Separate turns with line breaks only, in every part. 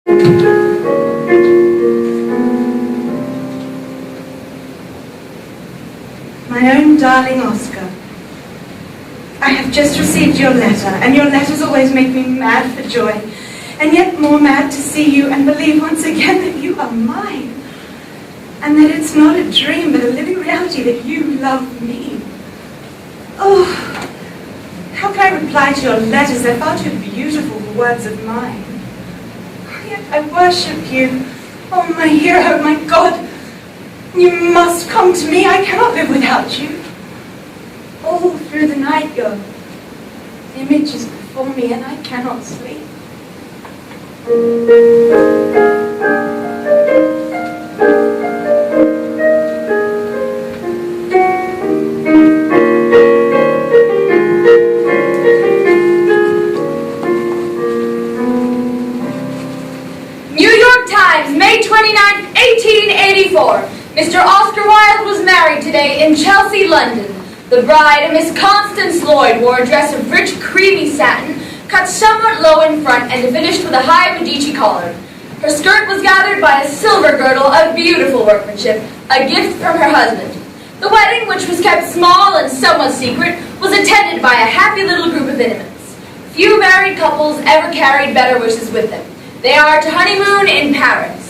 My own darling Oscar, I have just received your letter, and your letters always make me mad for joy, and yet more mad to see you and believe once again that you are mine, and that it's not a dream but a living reality that you love me. Oh, how can I reply to your letters? They're far too beautiful for words of mine. Yet I worship you. Oh, my hero, my God. You must come to me. I cannot live without you. All through the night your image is before me and I cannot sleep.
New York Times, May 29th, 1884. Mr. Oscar Wilde was married today in Chelsea, London. The bride, a Miss Constance Lloyd, wore a dress of rich, creamy satin, cut somewhat low in front and finished with a high Medici collar. Her skirt was gathered by a silver girdle of beautiful workmanship, a gift from her husband. The wedding, which was kept small and somewhat secret, was attended by a happy little group of intimates. Few married couples ever carried better wishes with them. They are to honeymoon in Paris.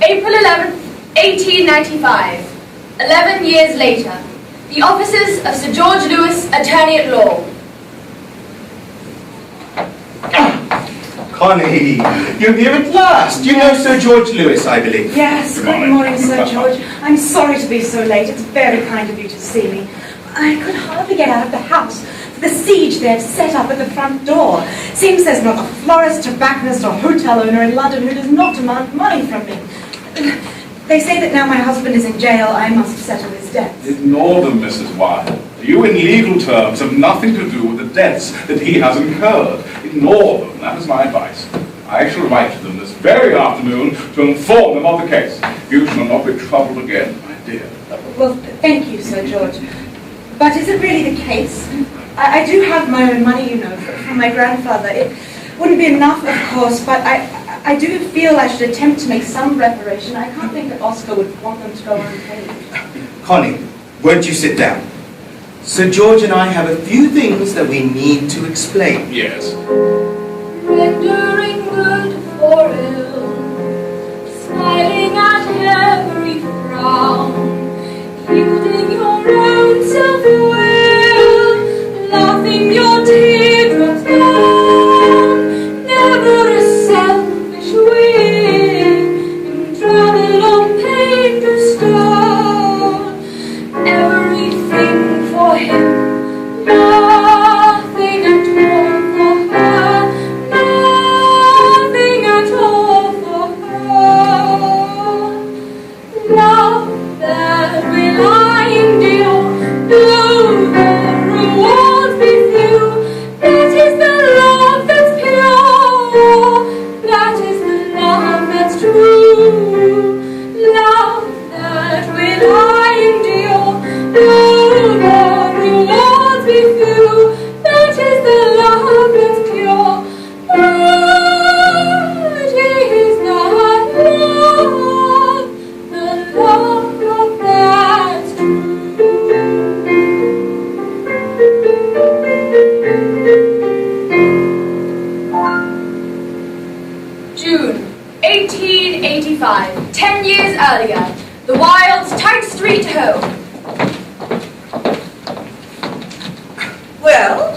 April 11th, 1895. 11 years later. The offices of Sir George Lewis, Attorney at Law.
Connie, you're here at last. You know Sir George Lewis, I believe.
Yes, good morning, Sir George. I'm sorry to be so late. It's very kind of you to see me. I could hardly get out of the house for the siege they've set up at the front door. Seems there's not a florist, tobacconist or hotel owner in London who does not demand money from me. They say that now my husband is in jail, I must settle his debts.
Ignore them, Mrs. Wilde. You, in legal terms, have nothing to do with the debts that he has incurred. Ignore them. That is my advice. I shall write to them this very afternoon to inform them of the case. You shall not be troubled again, my dear.
Well, thank you, Sir George. But is it really the case? I do have my own money, you know, from my grandfather. It wouldn't be enough, of course, but I do feel I should attempt to make some reparation. I can't think that Oscar would want them to go unpaid.
Connie, won't you sit down? Sir George and I have a few things that we need to explain.
Yes.
Rendering good for ill, smiling at every frown, yielding your own self-will, laughing your teardrops down, never a selfish whim, entrammelled on pain to stone, everything for him, nothing at all for her, nothing at all for her. Love that will I endure, though the rewards be few. That is the love that's pure, that is the love that's true. Love that will I endure, though the rewards be few. That is the love that's pure, that is the love, the love that's true. June 1885, 10 years earlier, the Wilds' tight street home.
Well,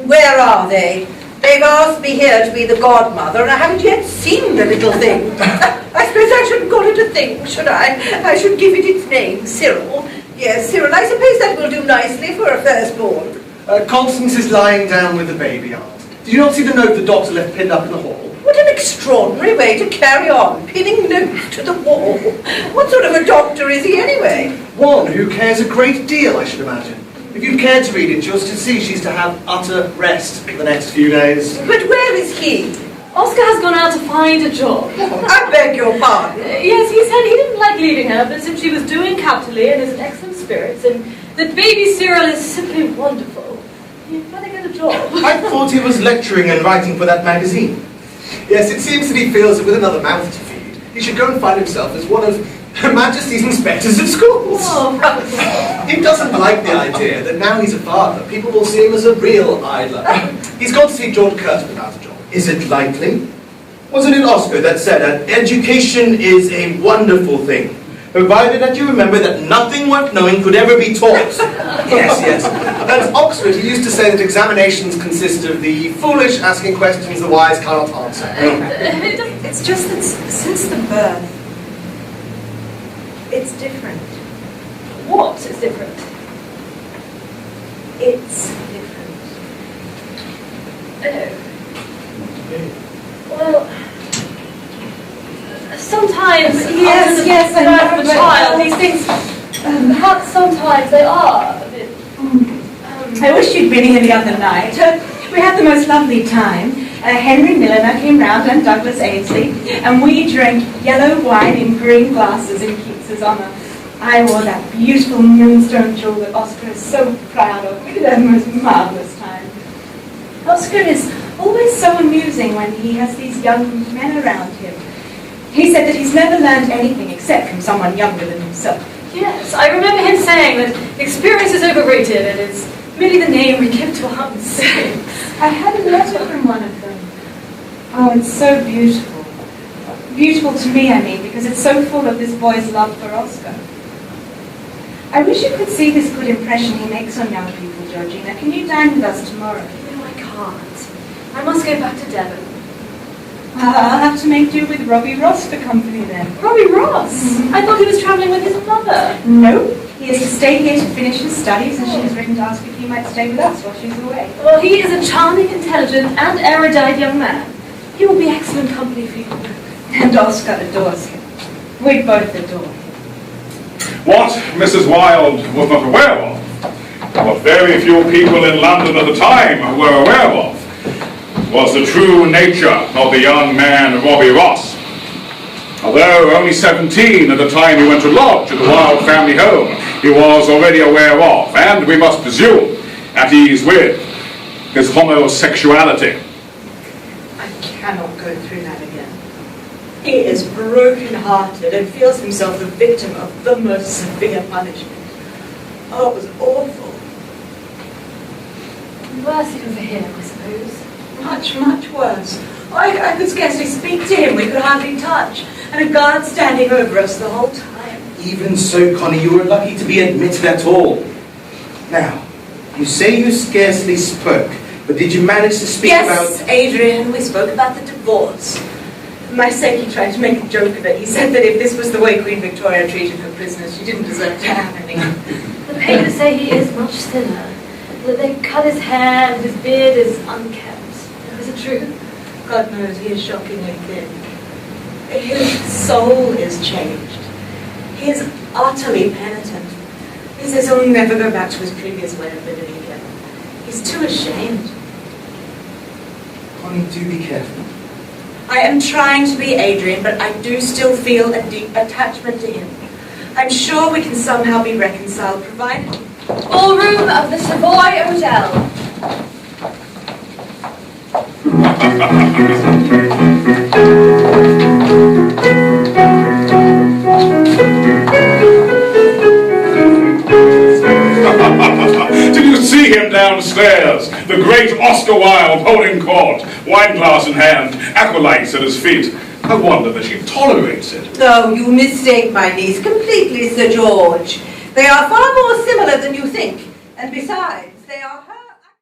where are they? They've asked me here to be the godmother, and I haven't yet seen the little thing. I suppose I shouldn't call it a thing, should I? I should give it its name, Cyril. Yes, Cyril, I suppose that will do nicely for a firstborn.
Constance is lying down with the baby, Aunt. Did you not see the note the doctor left pinned up in the hall?
What an extraordinary way to carry on, pinning notes to the wall. What sort of a doctor is he, anyway?
One who cares a great deal, I should imagine. If you've cared to read it, you'll see she's to have utter rest for the next few days.
But where is he?
Oscar has gone out to find a job.
I beg your pardon.
Yes, he said he didn't like leaving her, but since she was doing capitally and is in excellent spirits, and that baby Cyril is simply wonderful, he'd better get a job.
I thought he was lecturing and writing for that magazine.
Yes, it seems that he feels that with another mouth to feed, he should go and find himself as one of Her Majesty's inspectors of schools.
Oh.
He doesn't like the idea that now he's a father, people will see him as a real idler. He's gone to see George Curtin about a job.
Is it likely? Wasn't it Oscar that said that education is a wonderful thing, provided that you remember that nothing worth knowing could ever be taught?
Yes. At Oxford, he used to say that examinations consist of the foolish asking questions the wise cannot answer.
It's just that since the birth, it's different.
What is different?
It's different.
Oh. Well, sometimes
Yes, I know,
the
but-
child, these things, perhaps sometimes they are a bit.
I wish you'd been here the other night. We had the most lovely time. Henry Milliner came round and Douglas Ainsley, and we drank yellow wine in green glasses in Keats's honour. I wore that beautiful moonstone jewel that Oscar is so proud of. We had the most marvellous time. Oscar is always so amusing when he has these young men around him. He said that he's never learned anything except from someone younger than himself.
Yes, I remember him saying that experience is overrated and it's merely the name we give to our mistakes.
I had a letter from one of them. Oh, it's so beautiful. Beautiful to me, I mean, because it's so full of this boy's love for Oscar. I wish you could see this good impression he makes on young people, Georgina. Can you dine with us tomorrow?
No, I can't. I must go back to Devon.
I'll have to make do with Robbie Ross for company then.
Robbie Ross? I thought he was travelling with his mother.
No, he is to stay here to finish his studies, and she has written to ask if he might stay with us while she's away.
Well, he is a charming, intelligent, and erudite young man. He will be excellent company for you.
And Oscar adores him. We both adore him.
What Mrs. Wilde was not aware of, what very few people in London at the time were aware of, was the true nature of the young man Robbie Ross. Although only 17 at the time he went to lodge at the Wilde family home, he was already aware of, and we must presume, at ease with, his homosexuality.
I cannot go through that again. He is broken-hearted and feels himself the victim of the most severe punishment. Oh, it was awful.
Worse even for him, I suppose.
Much, much worse. I could scarcely speak to him. We could hardly touch. And a guard standing over us the whole time.
Even so, Connie, you were lucky to be admitted at all. Now, you say you scarcely spoke, but did you manage to speak
Yes,
about...
Adrian, we spoke about the divorce. For my sake, he tried to make a joke of it. He said that if this was the way Queen Victoria treated her prisoners, she didn't deserve to have any.
The papers say he is much thinner, that they cut his hair and his beard is unkempt. Is it true?
God knows he is shockingly thin. His soul is changed. He is utterly penitent. He says he'll never go back to his previous way of living again. He's too ashamed.
Connie, do be careful.
I am trying to be Adrian, but I do still feel a deep attachment to him. I'm sure we can somehow be reconciled, provided...
Ballroom of the Savoy Hotel.
Did you see him downstairs? The great Oscar Wilde holding court, wineglass in hand, acolytes at his feet. I wonder that she tolerates it.
No, you mistake my niece completely, Sir George. They are far more similar than you think. And besides, they are...